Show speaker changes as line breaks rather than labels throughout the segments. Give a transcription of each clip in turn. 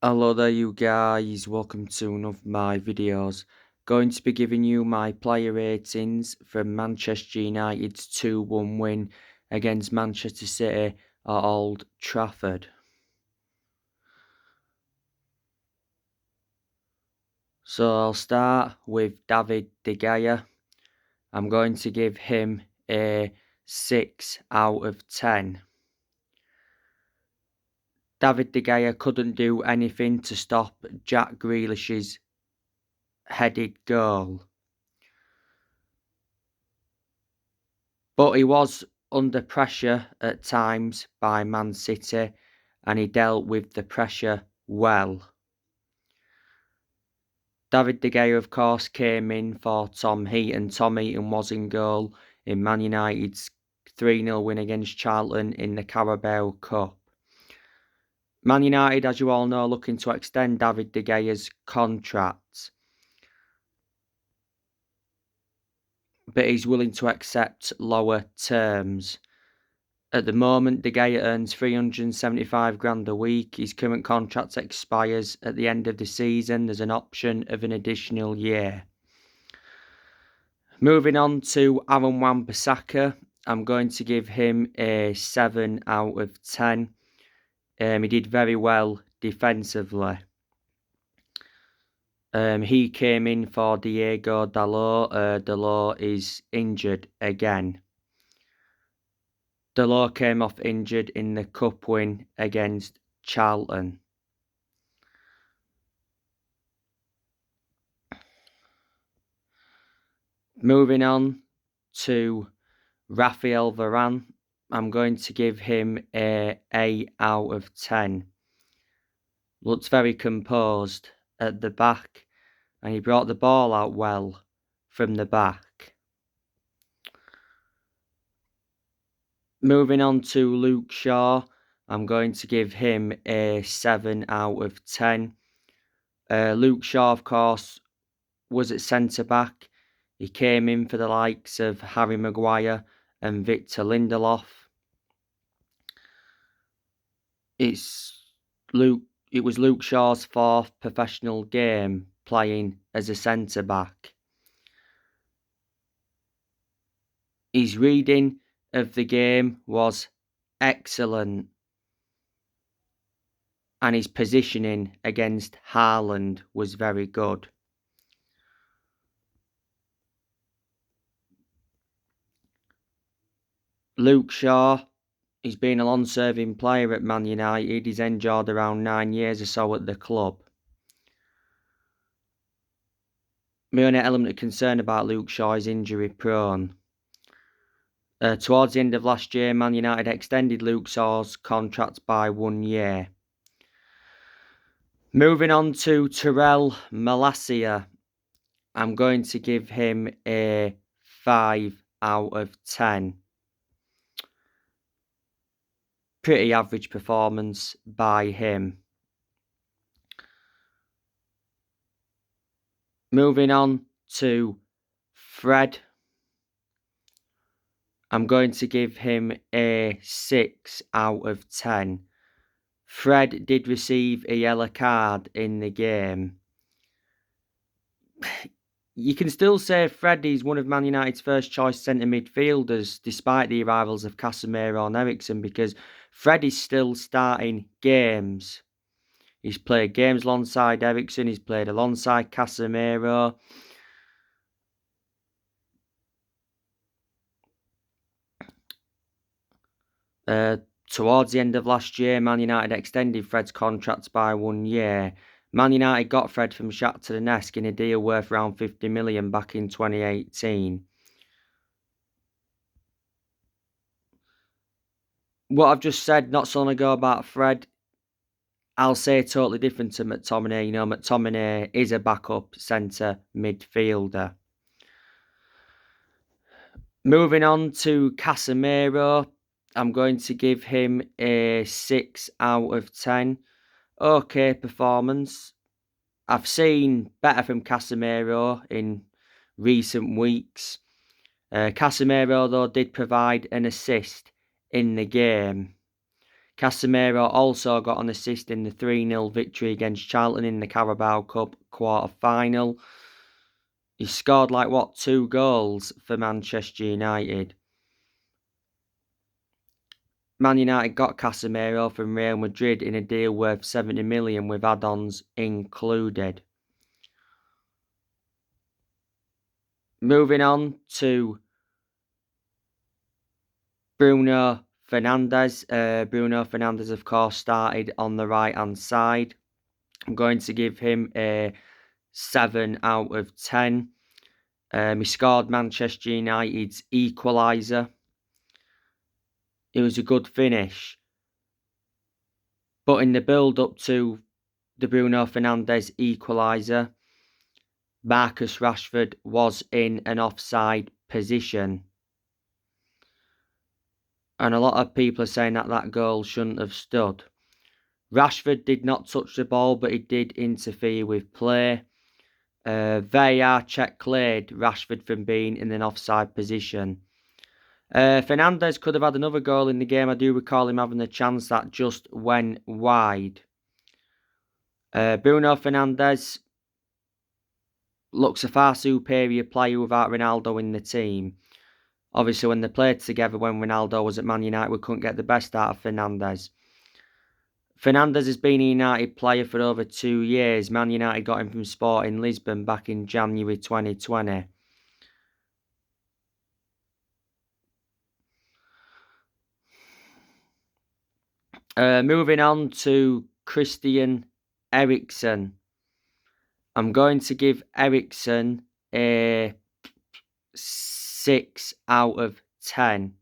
Hello there you guys, welcome to one of my videos. Going to be giving you my player ratings for Manchester United's 2-1 win against Manchester City at Old Trafford. So I'll start with David De Gea. I'm going to give him a 6 out of 10. David De Gea couldn't do anything to stop Jack Grealish's headed goal. But he was under pressure at times by Man City, and he dealt with the pressure well. David De Gea, of course, came in for Tom Heaton. Tom Heaton was in goal in Man United's 3-0 win against Charlton in the Carabao Cup. Man United, as you all know, looking to extend David De Gea's contract, but he's willing to accept lower terms. At the moment, De Gea earns 375 grand a week. His current contract expires at the end of the season. There's an option of an additional year. Moving on to Aaron Wan-Bissaka, I'm going to give him a 7 out of 10. He did very well defensively. He came in for Diego Dalot. Dalot is injured again. Dalot came off injured in the cup win against Charlton. Moving on to Raphael Varane, I'm going to give him a 8 out of 10. Looks very composed at the back, and he brought the ball out well from the back. Moving on to Luke Shaw, I'm going to give him a 7 out of 10. Luke Shaw, of course, was at centre-back. He came in for the likes of Harry Maguire and Victor Lindelof. It was Luke Shaw's 4th professional game playing as a centre-back. His reading of the game was excellent, and his positioning against Haaland was very good. Luke Shaw, he's been a long-serving player at Man United. He's endured around 9 years or so at the club. My only element of concern about Luke Shaw is injury prone. Towards the end of last year, Man United extended Luke Shaw's contract by 1 year. Moving on to Tyrell Malacia, I'm going to give him a 5 out of 10. Pretty average performance by him. Moving on to Fred, I'm going to give him a 6 out of 10. Fred did receive a yellow card in the game. You can still say Fred is one of Man United's first choice centre midfielders, despite the arrivals of Casemiro and Eriksen, because Fred is still starting games. He's played games alongside Eriksen, he's played alongside Casemiro. Towards the end of last year, Man United extended Fred's contract by 1 year. Man United got Fred from Shakhtar Donetsk in a deal worth around 50 million back in 2018. What I've just said not so long ago about Fred, I'll say totally different to McTominay. You know, McTominay is a backup centre midfielder. Moving on to Casemiro, I'm going to give him a 6 out of 10. Okay performance. I've seen better from Casemiro in recent weeks. Casemiro, though, did provide an assist in the game. Casemiro also got an assist in the 3-0 victory against Charlton in the Carabao Cup quarter-final. He scored 2 goals for Manchester United. Man United got Casemiro from Real Madrid in a deal worth 70 million with add-ons included. Moving on to Bruno Fernandes. Bruno Fernandes, of course, started on the right-hand side. I'm going to give him a 7 out of 10. He scored Manchester United's equaliser. It was a good finish. But in the build-up to the Bruno Fernandes equaliser, Marcus Rashford was in an offside position. And a lot of people are saying that goal shouldn't have stood. Rashford did not touch the ball, but he did interfere with play. VAR check cleared Rashford from being in an offside position. Fernandes could have had another goal in the game. I do recall him having a chance that just went wide. Bruno Fernandes looks a far superior player without Ronaldo in the team. Obviously, when they played together when Ronaldo was at Man United, we couldn't get the best out of Fernandes. Fernandes has been a United player for over 2 years. Man United got him from Sporting Lisbon back in January 2020. Moving on to Christian Eriksen. I'm going to give Eriksen a 6 out of 10.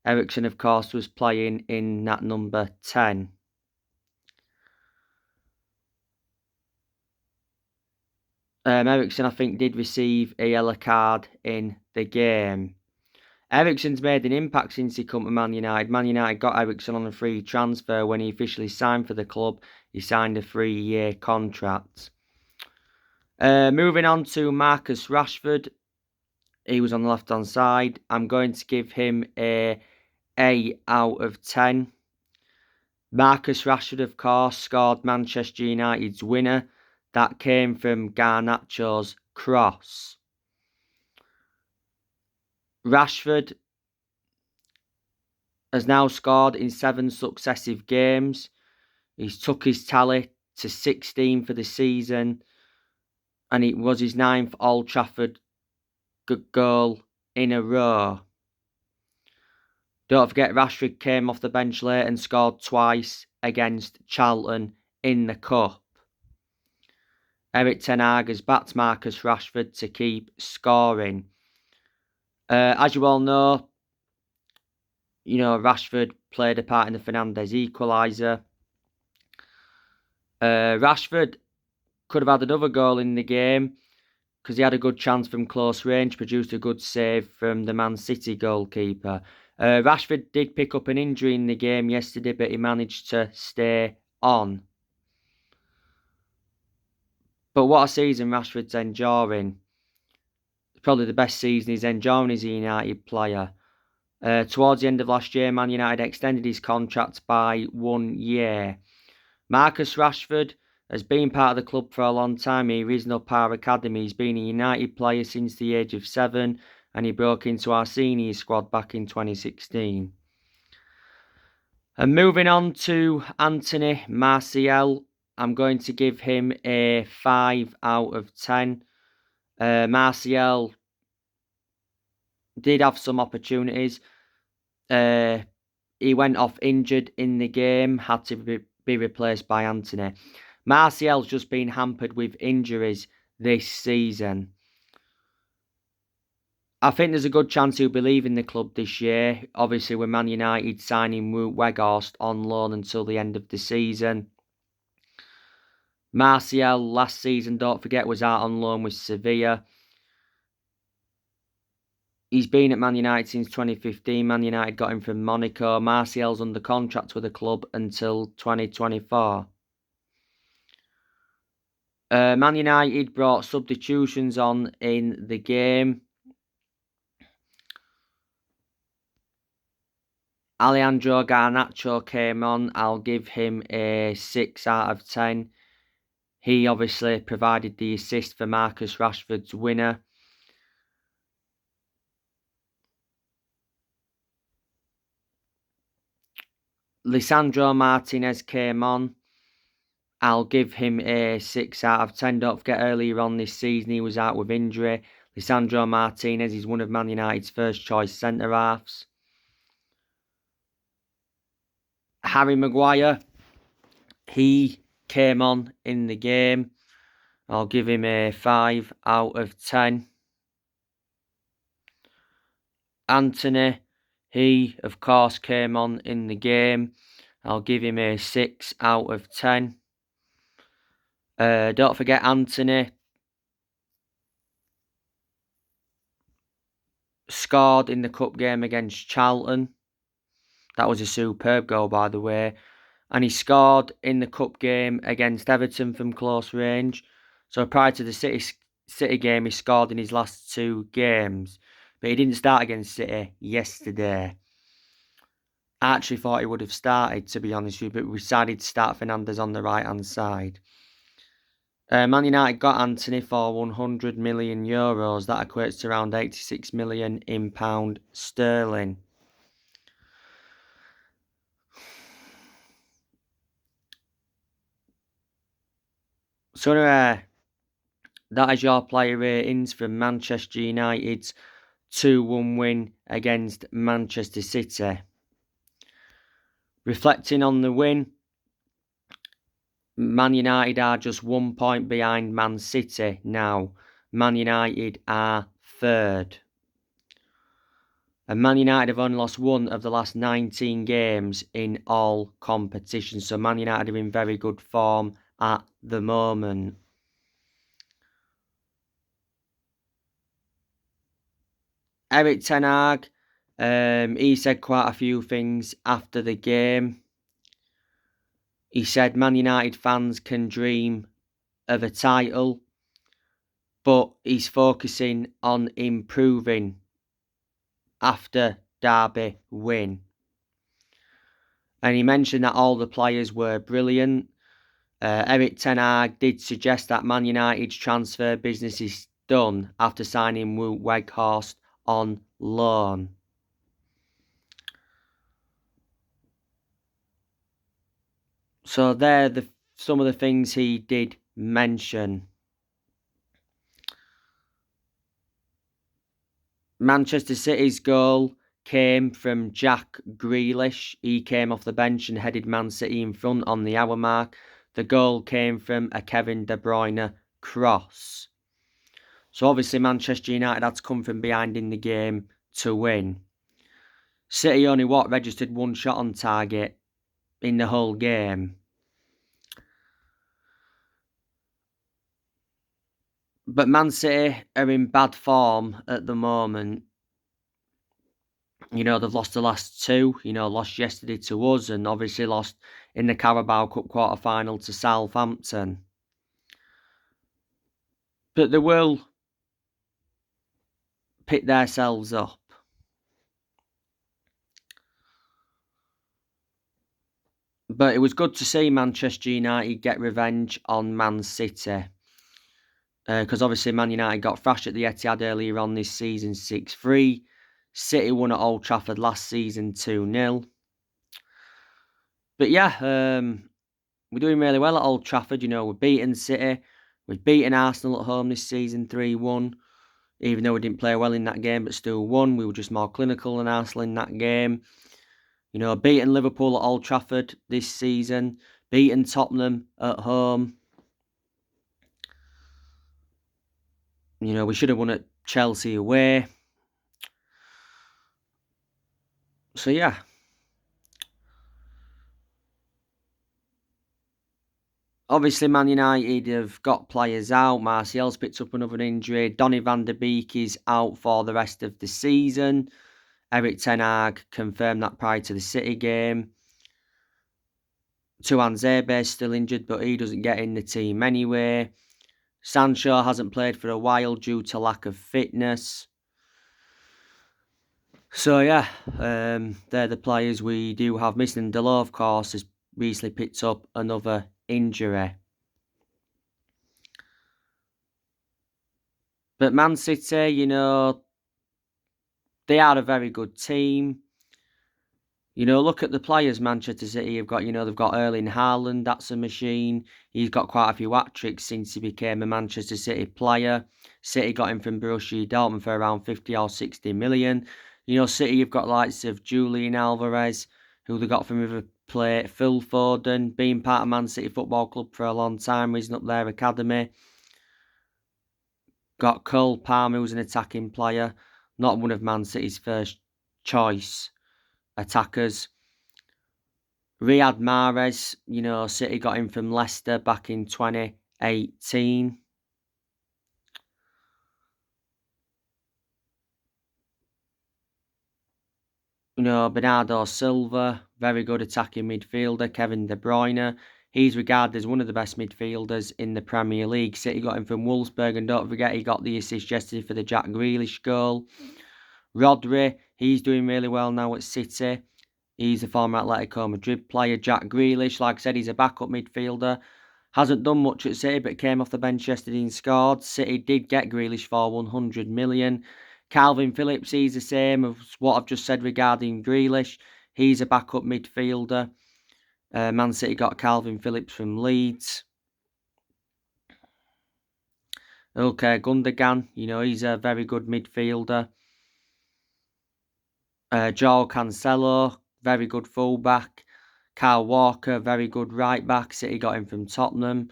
Eriksen, of course, was playing in that number 10. Eriksen, I think, did receive a yellow card in the game. Eriksen's made an impact since he come to Man United. Man United got Eriksen on a free transfer. When he officially signed for the club, he signed a 3-year contract. Moving on to Marcus Rashford. He was on the left-hand side. I'm going to give him a 8 out of 10. Marcus Rashford, of course, scored Manchester United's winner. That came from Garnacho's cross. Rashford has now scored in 7 successive games. He's took his tally to 16 for the season, and it was his 9th Old Trafford goal in a row. Don't forget, Rashford came off the bench late and scored twice against Charlton in the Cup. Erik ten Hag has backed Marcus Rashford to keep scoring. As you all know, Rashford played a part in the Fernandes equaliser. Rashford could have had another goal in the game because he had a good chance from close range, produced a good save from the Man City goalkeeper. Rashford did pick up an injury in the game yesterday, but he managed to stay on. But what a season Rashford's enduring. It's probably the best season he's enduring as a United player. Towards the end of last year, Man United extended his contract by 1 year. Marcus Rashford has been part of the club for a long time. He is no Par Academy. He's been a United player since the age of 7, and he broke into our senior squad back in 2016. And moving on to Anthony Martial, I'm going to give him a 5 out of 10. Martial did have some opportunities. He went off injured in the game, had to be replaced by Anthony. Martial's just been hampered with injuries this season. I think there's a good chance he'll be leaving the club this year. Obviously, with Man United signing Wout Weghorst on loan until the end of the season. Martial last season, don't forget, was out on loan with Sevilla. He's been at Man United since 2015. Man United got him from Monaco. Martial's under contract with the club until 2024. Man United brought substitutions on in the game. Alejandro Garnacho came on. I'll give him a 6 out of 10. He obviously provided the assist for Marcus Rashford's winner. Lisandro Martinez came on. I'll give him a 6 out of 10. Don't forget, earlier on this season he was out with injury. Lisandro Martinez is one of Man United's first choice centre-halves. Harry Maguire, he came on in the game. I'll give him a 5 out of 10. Antony, he of course came on in the game. I'll give him a 6 out of 10. Don't forget Antony scored in the cup game against Charlton. That was a superb goal, by the way. And he scored in the cup game against Everton from close range. So prior to the City game, he scored in his last 2 games. But he didn't start against City yesterday. I actually thought he would have started, to be honest with you, but we decided to start Fernandes on the right-hand side. Man United got Antony for €100 million. That equates to around 86 million in pound sterling. So anyway, that is your player ratings from Manchester United's 2-1 win against Manchester City. Reflecting on the win, Man United are just 1 point behind Man City now. Man United are 3rd. And Man United have only lost 1 of the last 19 games in all competitions. So Man United are in very good form at the moment. Erik ten Hag, he said quite a few things after the game. He said Man United fans can dream of a title, but he's focusing on improving after Derby win. And he mentioned that all the players were brilliant. Erik ten Hag did suggest that Man United's transfer business is done after signing Wout Weghorst on loan. So they're some of the things he did mention. Manchester City's goal came from Jack Grealish. He came off the bench and headed Man City in front on the hour mark. The goal came from a Kevin De Bruyne cross. So obviously Manchester United had to come from behind in the game to win. City only registered 1 shot on target in the whole game. But Man City are in bad form at the moment. You know, they've lost the last 2. You know, lost yesterday to us and obviously lost in the Carabao Cup quarter-final to Southampton. But they will pick themselves up. But it was good to see Manchester United get revenge on Man City. Because obviously Man United got thrashed at the Etihad earlier on this season 6-3. City won at Old Trafford last season 2-0. But yeah, we're doing really well at Old Trafford. You know, we're beating City. We've beaten Arsenal at home this season 3-1. Even though we didn't play well in that game, but still won. We were just more clinical than Arsenal in that game. You know, beating Liverpool at Old Trafford this season. Beating Tottenham at home. You know, we should have won at Chelsea away. So, yeah. Obviously, Man United have got players out. Martial's picked up another injury. Donny van de Beek is out for the rest of the season. Erik ten Hag confirmed that prior to the City game. Tuanzebe is still injured, but he doesn't get in the team anyway. Sancho hasn't played for a while due to lack of fitness. So yeah, they're the players we do have missing. Delors, of course, has recently picked up another injury. But Man City, you know, they are a very good team. You know, look at the players Manchester City have got. You know, they've got Erling Haaland, that's a machine. He's got quite a few hat-tricks since he became a Manchester City player. City got him from Borussia Dortmund for around 50 or 60 million. You know, City have got likes of Julian Alvarez, who they got from River Plate, Phil Foden, being part of Man City Football Club for a long time, raising up their academy. Got Cole Palmer, who's an attacking player, not one of Man City's first choice attackers. Riyad Mahrez, you know, City got him from Leicester back in 2018. You know, Bernardo Silva, very good attacking midfielder. Kevin De Bruyne, he's regarded as one of the best midfielders in the Premier League. City got him from Wolfsburg, and don't forget he got the assist yesterday for the Jack Grealish goal. Rodri, he's doing really well now at City. He's a former Atletico Madrid player. Jack Grealish, like I said, he's a backup midfielder. Hasn't done much at City, but came off the bench yesterday and scored. City did get Grealish for 100 million. Calvin Phillips, he's the same as what I've just said regarding Grealish. He's a backup midfielder. Man City got Calvin Phillips from Leeds. Okay, Gundogan, you know, he's a very good midfielder. Joao Cancelo, very good fullback. Kyle Walker, very good right back. City got him from Tottenham.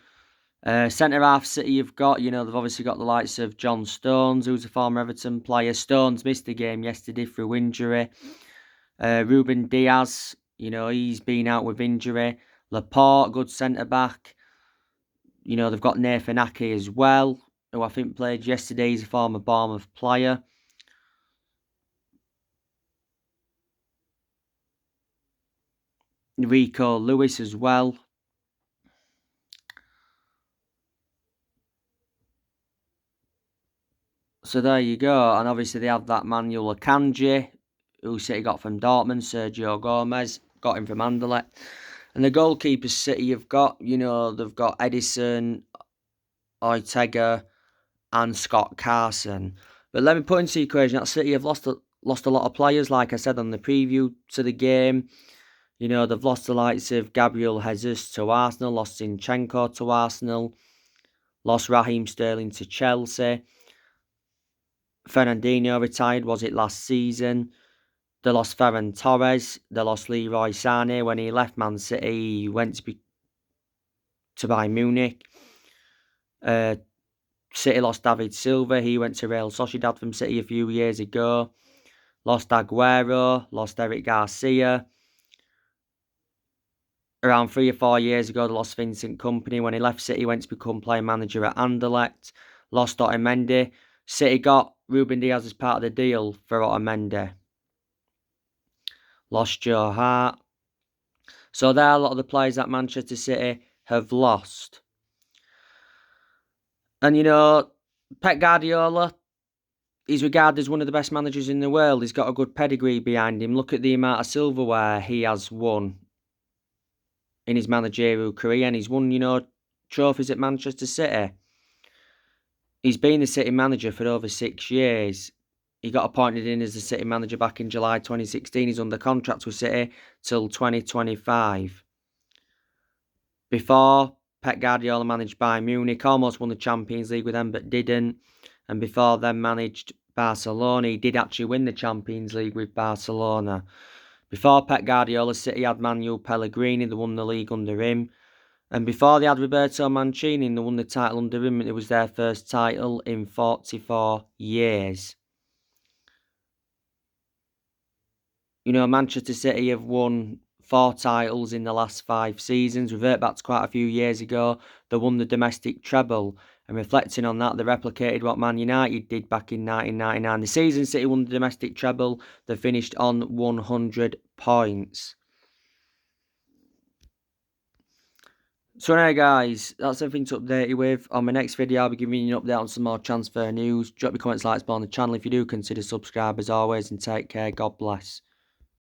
Centre half City you've got, you know, they've obviously got the likes of John Stones, who's a former Everton player. Stones missed the game yesterday through injury. Ruben Diaz, you know, he's been out with injury. Laporte, good centre back. You know, they've got Nathan Ake as well, who I think played yesterday. He's a former Bournemouth player. Rico Lewis as well. So there you go. And obviously they have that Manuel Akanji, who City got from Dortmund. Sergio Gomez, got him from Anderlecht. And the goalkeepers City have got, you know, they've got Edison, Ortega, and Scott Carson. But let me put into the equation that City have lost a lot of players, like I said on the preview to the game. You know, they've lost the likes of Gabriel Jesus to Arsenal, lost Zinchenko to Arsenal, lost Raheem Sterling to Chelsea. Fernandinho retired, was it last season? They lost Ferran Torres. They lost Leroy Sané when he left Man City. He went to Bayern Munich. City lost David Silva. He went to Real Sociedad from City a few years ago. Lost Aguero. Lost Eric Garcia. Around 3 or 4 years ago, they lost Vincent Kompany. When he left City, he went to become player manager at Anderlecht. Lost Otamendi. City got Ruben Diaz as part of the deal for Otamendi. Lost Joe Hart. So there are a lot of the players that Manchester City have lost. And you know, Pep Guardiola, he's regarded as one of the best managers in the world. He's got a good pedigree behind him. Look at the amount of silverware he has won in his managerial career. And he's won, you know, trophies at Manchester City. He's been the City manager for over 6 years. He got appointed in as the City manager back in July 2016. He's under contract with City till 2025. Before, Pep Guardiola managed Bayern Munich, almost won the Champions League with them, but didn't. And before then managed Barcelona. He did actually win the Champions League with Barcelona. Before Pep Guardiola, City had Manuel Pellegrini. They won the league under him. And before they had Roberto Mancini, they won the title under him. It was their first title in 44 years. You know, Manchester City have won 4 titles in the last 5 seasons. Revert back to quite a few years ago, they won the domestic treble. And reflecting on that, they replicated what Man United did back in 1999. The season City won the domestic treble, they finished on 100 points. So anyway guys, that's everything to update you with. On my next video I'll be giving you an update on some more transfer news. Drop your comments, likes below on the channel if you do consider subscribe as always, and take care. God bless.